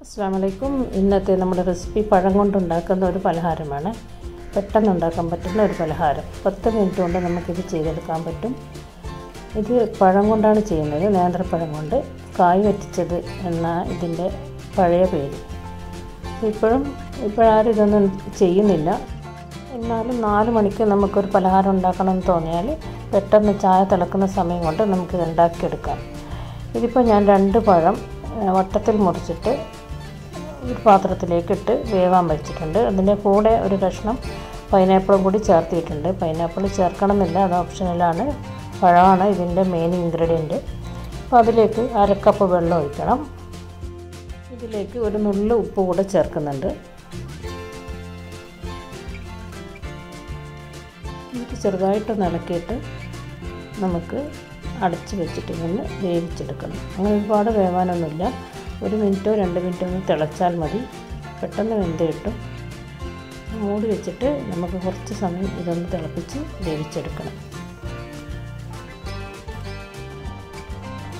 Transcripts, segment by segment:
അസ്സലാമലൈക്കും. ഇന്നത്തെ നമ്മുടെ റെസിപ്പി പഴം കൊണ്ടുണ്ടാക്കുന്ന ഒരു പലഹാരമാണ്. പെട്ടെന്ന് ഉണ്ടാക്കാൻ പറ്റുന്ന ഒരു പലഹാരം. 10 മിനിറ്റ് കൊണ്ട് നമുക്കിത് ചെയ്തെടുക്കാൻ പറ്റും. ഇത് പഴം കൊണ്ടാണ് ചെയ്യുന്നത്, നേന്ത്രപ്പഴം കൊണ്ട്. കായ് വറ്റിച്ചത് എന്ന ഇതിൻ്റെ പഴയ പേര്. ഇപ്പോഴാരും ഇതൊന്നും ചെയ്യുന്നില്ല. എന്നാലും 4 മണിക്ക് നമുക്കൊരു പലഹാരം ഉണ്ടാക്കണമെന്ന് തോന്നിയാൽ പെട്ടെന്ന് ചായ തിളക്കുന്ന സമയം കൊണ്ട് നമുക്കിത് ഉണ്ടാക്കിയെടുക്കാം. ഇതിപ്പോൾ ഞാൻ 2 പഴം വട്ടത്തിൽ മുറിച്ചിട്ട് ഒരു പാത്രത്തിലേക്കിട്ട് വേവാൻ വെച്ചിട്ടുണ്ട്. അതിൻ്റെ കൂടെ ഒരു കഷ്ണം പൈനാപ്പിളും കൂടി ചേർത്തിട്ടുണ്ട്. പൈനാപ്പിൾ ചേർക്കണമെന്നില്ല, അത് ഓപ്ഷണലാണ്. പഴമാണ് ഇതിൻ്റെ മെയിൻ ഇൻഗ്രീഡിയൻറ്റ്. അപ്പോൾ അതിലേക്ക് 1/2 കപ്പ് വെള്ളം ഒഴിക്കണം. ഇതിലേക്ക് ഒരു നുള്ളു ഉപ്പ് കൂടെ ചേർക്കുന്നുണ്ട്. ഇത് ചെറുതായിട്ടൊന്ന് ഇളക്കിയിട്ട് നമുക്ക് അടച്ച് വെച്ചിട്ട് ഇതൊന്ന് വേവിച്ചെടുക്കണം. അങ്ങനെ ഒരുപാട് വേവാനൊന്നുമില്ല. 1 മിനിറ്റോ 2 മിനിറ്റോ ഒന്ന് തിളച്ചാൽ മതി. പെട്ടെന്ന് വെന്ത് കിട്ടും. മൂടി വെച്ചിട്ട് നമുക്ക് കുറച്ച് സമയം ഇതൊന്ന് തിളപ്പിച്ച് വേവിച്ചെടുക്കണം.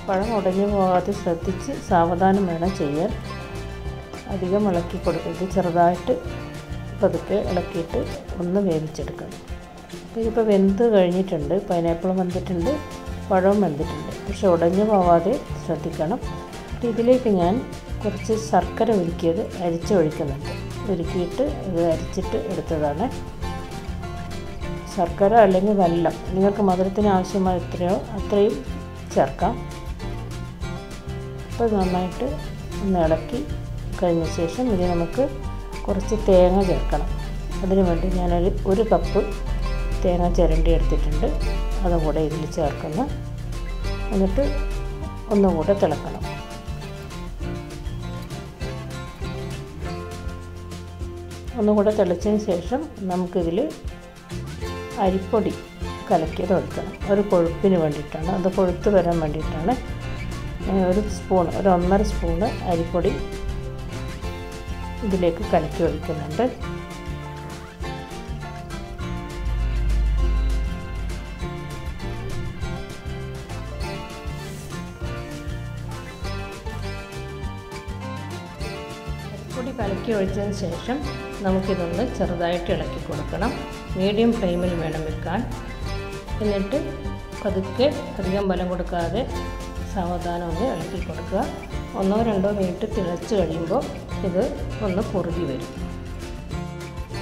പഴം ഉടഞ്ഞു പോകാതെ ശ്രദ്ധിച്ച് സാവധാനം വേണം ചെയ്യാൻ. അധികം ഇളക്കി കൊടുക്കരുത്. ചെറുതായിട്ട് പതുക്കെ ഇളക്കിയിട്ട് ഒന്ന് വേവിച്ചെടുക്കണം. അപ്പോൾ ഇതിപ്പോൾ വെന്ത് കഴിഞ്ഞിട്ടുണ്ട്. പൈനാപ്പിളും വെന്തിട്ടുണ്ട്, പഴവും വെന്തിട്ടുണ്ട്. പക്ഷെ ഉടഞ്ഞു പോവാതെ ശ്രദ്ധിക്കണം. ഇതിലേക്ക് ഞാൻ കുറച്ച് ശർക്കര ഉരുക്കിയത് ഒഴിക്കുന്നുണ്ട്. ഉരുക്കിയിട്ട് ഇത് അരിച്ചിട്ട് എടുത്തതാണ്. ശർക്കര അല്ലെങ്കിൽ വെള്ളം, നിങ്ങൾക്ക് മധുരത്തിന് ആവശ്യമായ എത്രയോ അത്രയും ചേർക്കാം. അപ്പോൾ നന്നായിട്ട് ഒന്ന് ഇളക്കി കഴിഞ്ഞ ശേഷം ഇത് നമുക്ക് കുറച്ച് തേങ്ങ ചേർക്കണം. അതിനു വേണ്ടി ഞാനൊരു 1 കപ്പ് തേങ്ങ ചിരണ്ടി എടുത്തിട്ടുണ്ട്. അതും കൂടെ ഇതിൽ ചേർക്കുന്നു. എന്നിട്ട് ഒന്നും കൂടെ തിളക്കണം. ഒന്നുകൂടെ തിളച്ചതിന് ശേഷം നമുക്കിതിൽ അരിപ്പൊടി കലക്കിയത് ഒഴിക്കണം. ഒരു കൊഴുപ്പിന് വേണ്ടിയിട്ടാണ്, അത് കൊഴുത്ത് വരാൻ വേണ്ടിയിട്ടാണ്. ഒരു 1.5 സ്പൂണ് അരിപ്പൊടി ഇതിലേക്ക് കലക്കി ഒഴിക്കുന്നുണ്ട്. പൊടി കലക്കി ഒഴിച്ചതിന് ശേഷം നമുക്കിതൊന്ന് ചെറുതായിട്ട് ഇളക്കി കൊടുക്കണം. മീഡിയം ഫ്ലെയിമിൽ വേണം വെക്കാൻ. എന്നിട്ട് പതുക്കെ അധികം ബലം കൊടുക്കാതെ സാവധാനം ഒന്ന് ഇളക്കി കൊടുക്കുക. 1-2 മിനിറ്റ് തിളച്ച് കഴിയുമ്പോൾ ഇത് ഒന്ന് കുറുകി വരും.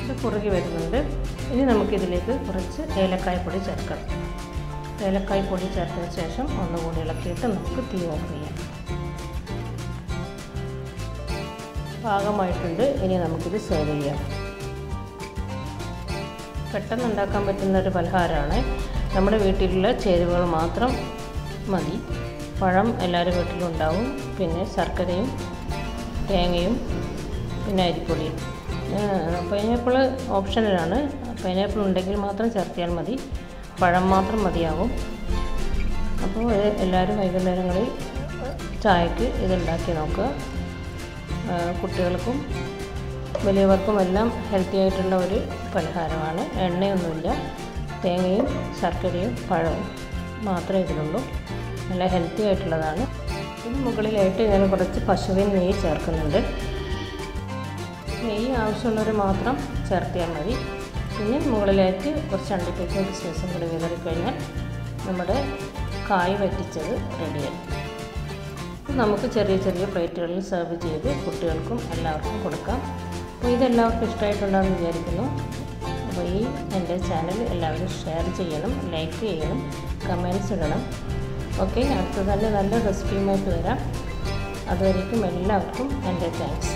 ഇത് കുറുകി വരുന്നുണ്ട്. ഇനി നമുക്കിതിലേക്ക് കുറച്ച് ഏലക്കായ്പ്പൊടി ചേർക്കണം. ഏലക്കായ്പ്പൊടി ചേർത്തതിന് ശേഷം ഒന്നുകൂടി ഇളക്കിയിട്ട് നമുക്ക് തീ ഓഫ് ചെയ്യാം. പാകമായിട്ടുണ്ട്. ഇനി നമുക്കിത് സെർവ് ചെയ്യാം. പെട്ടെന്ന് ഉണ്ടാക്കാൻ പറ്റുന്ന ഒരു പലഹാരമാണ്. നമ്മുടെ വീട്ടിലുള്ള ചേരുവകൾ മാത്രം മതി. പഴം എല്ലാവരുടെ വീട്ടിലും ഉണ്ടാവും. പിന്നെ ശർക്കരയും തേങ്ങയും പിന്നെ അരിപ്പൊടിയും. പൈനാപ്പിൾ ഓപ്ഷണലാണ്. പൈനാപ്പിൾ ഉണ്ടെങ്കിൽ മാത്രം ചേർത്തിയാൽ മതി. പഴം മാത്രം മതിയാവും. അപ്പോൾ എല്ലാവരും വൈകുന്നേരങ്ങളിൽ ചായക്ക് ഇതുണ്ടാക്കി നോക്കുക. കുട്ടികൾക്കും വലിയവർക്കും എല്ലാം ഹെൽത്തി ആയിട്ടുള്ള ഒരു പലഹാരമാണ്. എണ്ണയൊന്നുമില്ല. തേങ്ങയും ശർക്കരയും പഴവും മാത്രമേ ഇതിലുള്ളൂ. നല്ല ഹെൽത്തി ആയിട്ടുള്ളതാണ്. ഇതിന് മുകളിലായിട്ട് ഞാൻ കുറച്ച് പശുവിൻ നെയ്യ് ചേർക്കുന്നുണ്ട്. നെയ്യ് ആവശ്യമുള്ളവർ മാത്രം ചേർത്തിയാൽ മതി. പിന്നെ മുകളിലായിട്ട് കുറച്ച് അണ്ടിപ്പരിപ്പും കിസ്മിസും കൂടി വിതറിക്കഴിഞ്ഞാൽ നമ്മുടെ കായ് വറ്റിച്ചത് റെഡിയായി. നമുക്ക് ചെറിയ ചെറിയ പ്ലേറ്റുകളിൽ സെർവ് ചെയ്ത് കുട്ടികൾക്കും എല്ലാവർക്കും കൊടുക്കാം. അപ്പോൾ ഇതെല്ലാവർക്കും ഇഷ്ടമായിട്ടുണ്ടാകുമെന്ന് വിചാരിക്കുന്നു. അപ്പോൾ എൻ്റെ ചാനൽ എല്ലാവരും ഷെയർ ചെയ്യണം, ലൈക്ക് ചെയ്യണം, കമൻറ്റ്സ് ഇടണം. ഓക്കെ, അടുത്ത തന്നെ നല്ല റെസിപ്പിയുമായിട്ട് വരാം. അതുവരേക്കും എല്ലാവർക്കും എൻ്റെ താങ്ക്സ്.